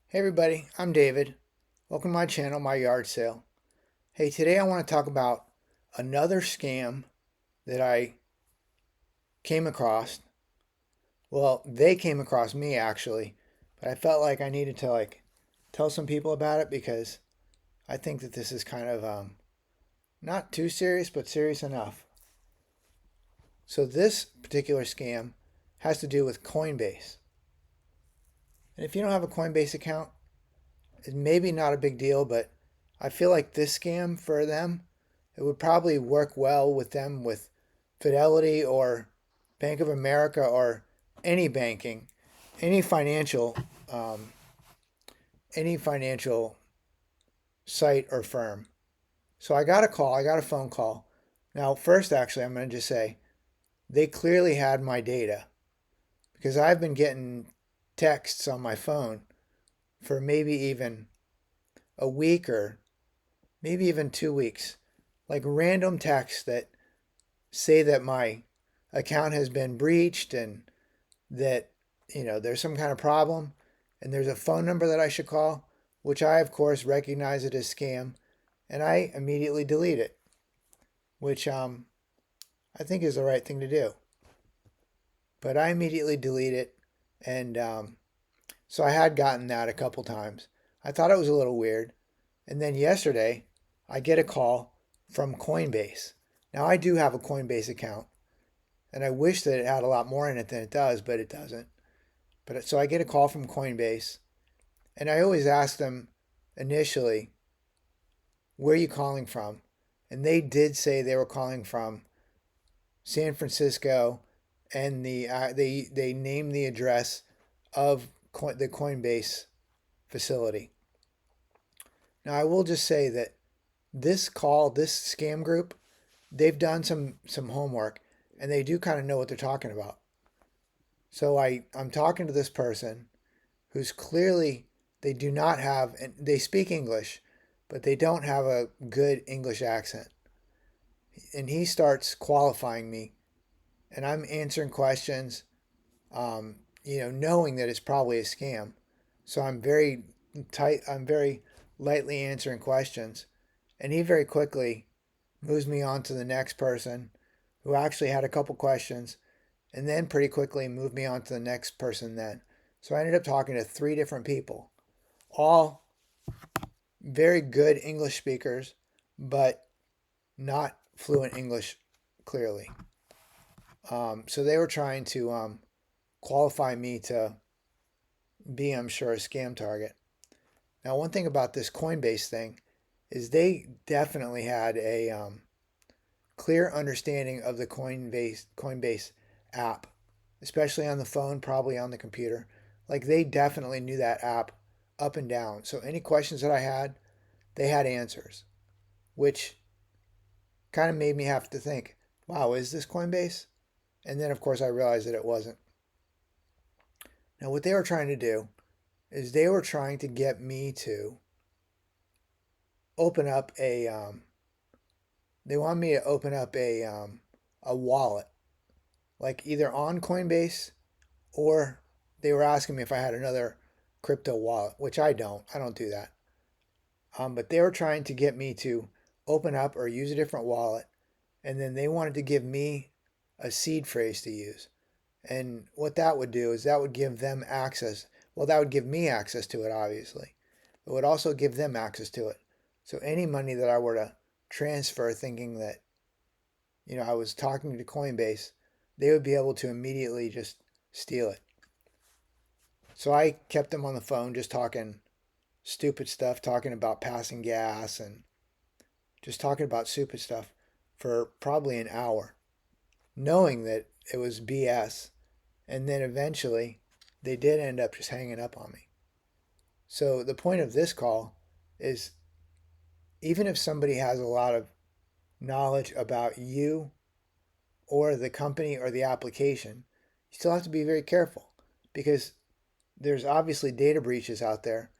Hey everybody, I'm David. Welcome to my channel, My Yard Sale. Hey, today I want to talk about another scam that I came across. Well, they came across me actually, but I felt like I needed to tell some people about it because I think that this is kind of not too serious, but serious enough. So this particular scam has to do with Coinbase. And if you don't have a Coinbase account, it's maybe not a big deal, but I feel like this scam for them, it would probably work well with them with Fidelity or Bank of America or any banking, any financial, um, any financial site or firm. So I got a call, I got a phone call. Now, first, actually, I'm going to just say they clearly had my data because I've been getting texts on my phone for maybe even a week or maybe even 2 weeks, like random texts that say that my account has been breached and that, there's some kind of problem and there's a phone number that I should call, which I, of course, recognize it as scam, and I immediately delete it, which I think is the right thing to do. But I immediately delete it, and so I had gotten that a couple times. I thought it was a little weird. And then yesterday, I get a call from Coinbase. Now, I do have a Coinbase account, and I wish that it had a lot more in it than it does, but it doesn't. But so I get a call from Coinbase, and I always ask them initially, where are you calling from? And they did say they were calling from San Francisco, and they named the address of the Coinbase facility. Now, I will just say that this scam group, they've done some homework and they do kind of know what they're talking about. So I'm talking to this person who's clearly they do not have and they speak English, but they don't have a good English accent. And he starts qualifying me and I'm answering questions, knowing that it's probably a scam. So I'm very lightly answering questions. And he very quickly moves me on to the next person who actually had a couple questions and then pretty quickly moved me on to the next person then. So I ended up talking to three different people, all very good English speakers, but not fluent English clearly. So they were trying to qualify me to be, I'm sure, a scam target. Now, one thing about this Coinbase thing is they definitely had a clear understanding of the Coinbase app, especially on the phone, probably on the computer. Like they definitely knew that app up and down. So any questions that I had, they had answers, which kind of made me have to think, wow, is this Coinbase? And then of course I realized that it wasn't. Now what they were trying to do is they were trying to get me to open up they want me to open up a wallet, like either on Coinbase or they were asking me if I had another crypto wallet, which I don't. I don't do that. But they were trying to get me to open up or use a different wallet, and then they wanted to give me a seed phrase to use. And what that would do is that would give them access. Well, that would give me access to it, obviously. It would also give them access to it. So any money that I were to transfer thinking that, I was talking to Coinbase, they would be able to immediately just steal it. So I kept them on the phone just talking stupid stuff, talking about passing gas and just talking about stupid stuff for probably an hour, knowing that it was BS. And then eventually they did end up just hanging up on me. So the point of this call is even if somebody has a lot of knowledge about you or the company or the application, you still have to be very careful because there's obviously data breaches out there.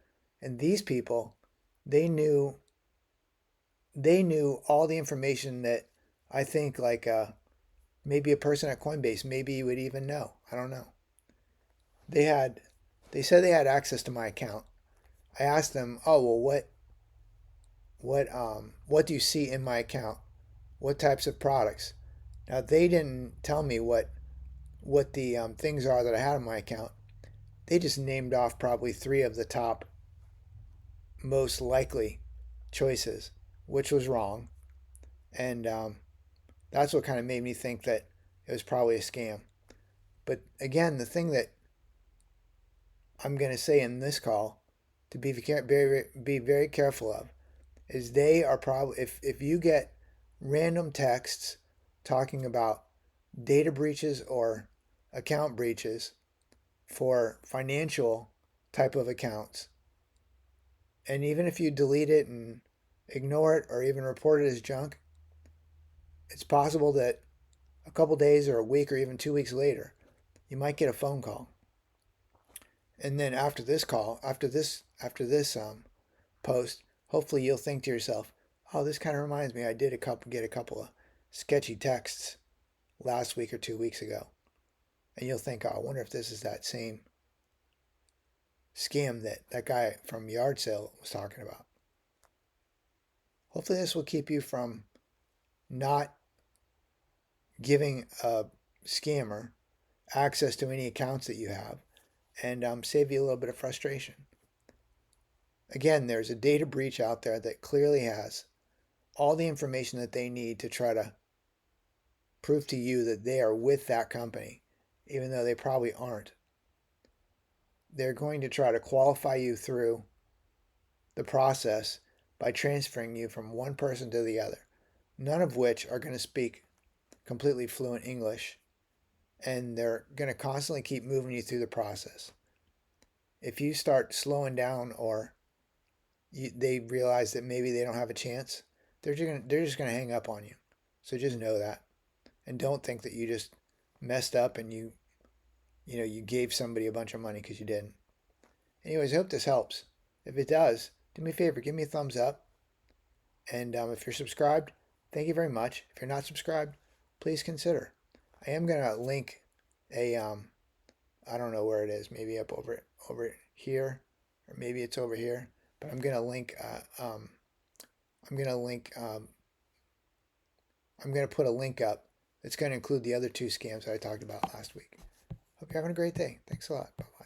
And these people, they knew they knew all the information that I think maybe a person at Coinbase maybe would even know. I don't know. They had they said they had access to my account. I asked them, oh, well, what do you see in my account? What types of products? Now, they didn't tell me what the things are that I had in my account. They just named off probably three of the top most likely choices, which was wrong. And that's what kind of made me think that it was probably a scam. But again, the thing that I'm going to say in this call to be very careful of is they are probably, if you get random texts talking about data breaches or account breaches for financial type of accounts, and even if you delete it and ignore it or even report it as junk, it's possible that a couple days or a week or even 2 weeks later, you might get a phone call. And then after this call, after this post, hopefully you'll think to yourself, "Oh, this kind of reminds me. I did get a couple of sketchy texts last week or 2 weeks ago," and you'll think, "Oh, I wonder if this is that same scam that guy from yard sale was talking about." Hopefully, this will keep you from not giving a scammer access to any accounts that you have, and save you a little bit of frustration. Again, there's a data breach out there that clearly has all the information that they need to try to prove to you that they are with that company, even though they probably aren't. They're going to try to qualify you through the process by transferring you from one person to the other, none of which are going to speak completely fluent English, and they're going to constantly keep moving you through the process. If you start slowing down or they realize that maybe they don't have a chance, they're just going to hang up on you. So just know that, and don't think that you just messed up and you gave somebody a bunch of money because you didn't. Anyways, I hope this helps. If it does, do me a favor, give me a thumbs up. And if you're subscribed, thank you very much. If you're not subscribed, please consider. I am gonna link a I don't know where it is. Maybe up over here, or maybe it's over here. But I'm gonna link. I'm gonna link. I'm gonna put a link up that's gonna include the other two scams that I talked about last week. Hope you're having a great day. Thanks a lot. Bye.